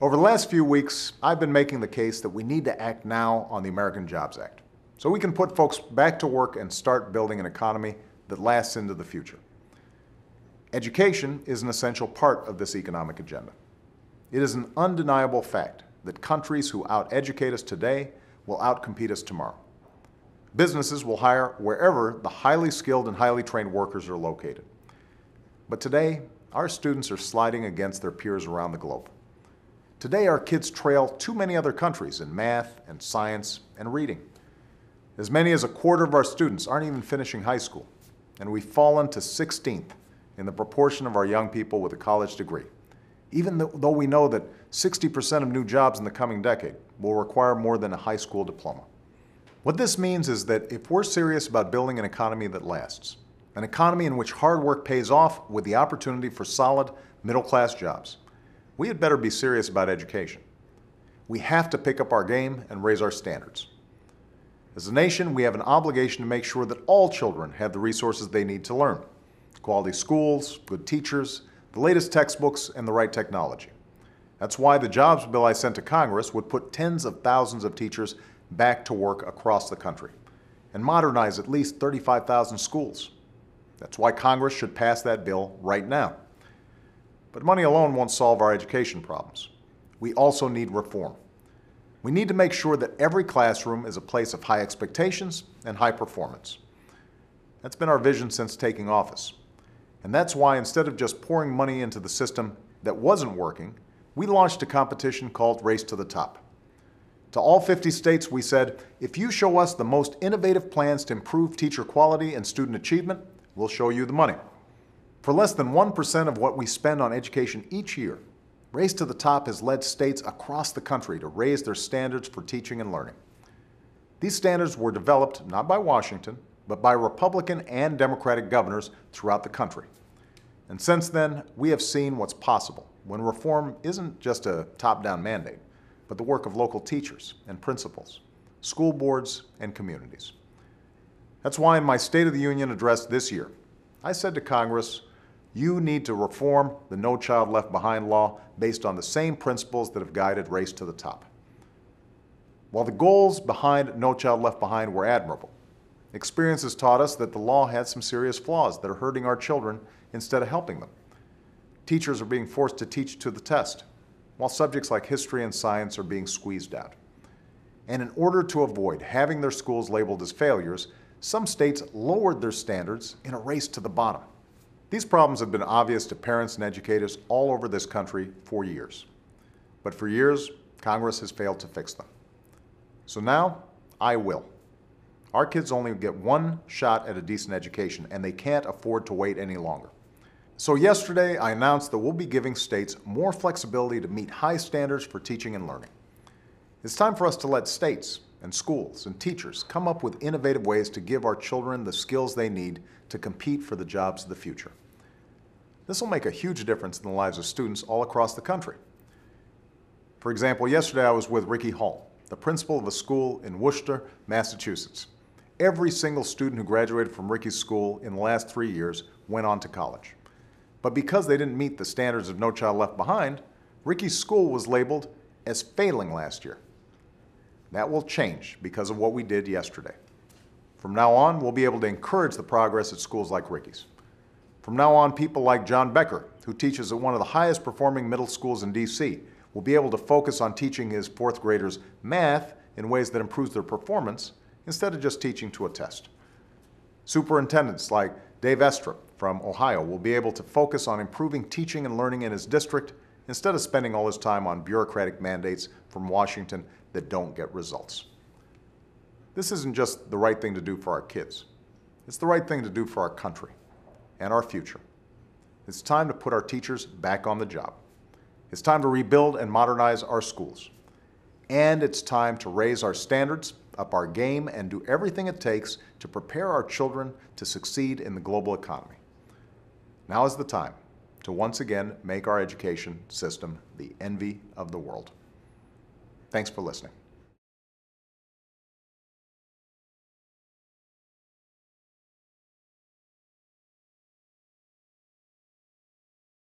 Over the last few weeks, I've been making the case that we need to act now on the American Jobs Act so we can put folks back to work and start building an economy that lasts into the future. Education is an essential part of this economic agenda. It is an undeniable fact that countries who out-educate us today will out-compete us tomorrow. Businesses will hire wherever the highly skilled and highly trained workers are located. But today, our students are sliding against their peers around the globe. Today, our kids trail too many other countries in math and science and reading. As many as a quarter of our students aren't even finishing high school, and we've fallen to 16th in the proportion of our young people with a college degree, even though we know that 60% of new jobs in the coming decade will require more than a high school diploma. What this means is that if we're serious about building an economy that lasts, an economy in which hard work pays off with the opportunity for solid middle-class jobs, we had better be serious about education. We have to pick up our game and raise our standards. As a nation, we have an obligation to make sure that all children have the resources they need to learn: quality schools, good teachers, the latest textbooks, and the right technology. That's why the jobs bill I sent to Congress would put tens of thousands of teachers back to work across the country and modernize at least 35,000 schools. That's why Congress should pass that bill right now. But money alone won't solve our education problems. We also need reform. We need to make sure that every classroom is a place of high expectations and high performance. That's been our vision since taking office. And that's why, instead of just pouring money into the system that wasn't working, we launched a competition called Race to the Top. To all 50 states, we said, if you show us the most innovative plans to improve teacher quality and student achievement, we'll show you the money. For less than 1% of what we spend on education each year, Race to the Top has led states across the country to raise their standards for teaching and learning. These standards were developed not by Washington, but by Republican and Democratic governors throughout the country. And since then, we have seen what's possible when reform isn't just a top-down mandate, but the work of local teachers and principals, school boards, and communities. That's why in my State of the Union address this year, I said to Congress, you need to reform the No Child Left Behind law based on the same principles that have guided Race to the Top. While the goals behind No Child Left Behind were admirable, experience has taught us that the law had some serious flaws that are hurting our children instead of helping them. Teachers are being forced to teach to the test, while subjects like history and science are being squeezed out. And in order to avoid having their schools labeled as failures, some states lowered their standards in a race to the bottom. These problems have been obvious to parents and educators all over this country for years. But for years, Congress has failed to fix them. So now, I will. Our kids only get one shot at a decent education, and they can't afford to wait any longer. So yesterday, I announced that we'll be giving states more flexibility to meet high standards for teaching and learning. It's time for us to let states and schools and teachers come up with innovative ways to give our children the skills they need to compete for the jobs of the future. This will make a huge difference in the lives of students all across the country. For example, yesterday I was with Ricky Hall, the principal of a school in Worcester, Massachusetts. Every single student who graduated from Ricky's school in the last 3 years went on to college. But because they didn't meet the standards of No Child Left Behind, Ricky's school was labeled as failing last year. That will change because of what we did yesterday. From now on, we'll be able to encourage the progress at schools like Ricky's. From now on, people like John Becker, who teaches at one of the highest performing middle schools in DC, will be able to focus on teaching his fourth graders math in ways that improves their performance instead of just teaching to a test. Superintendents like Dave Estrup from Ohio will be able to focus on improving teaching and learning in his district instead of spending all his time on bureaucratic mandates from Washington that don't get results. This isn't just the right thing to do for our kids. It's the right thing to do for our country and our future. It's time to put our teachers back on the job. It's time to rebuild and modernize our schools. And it's time to raise our standards, up our game, and do everything it takes to prepare our children to succeed in the global economy. Now is the time to once again make our education system the envy of the world. Thanks for listening.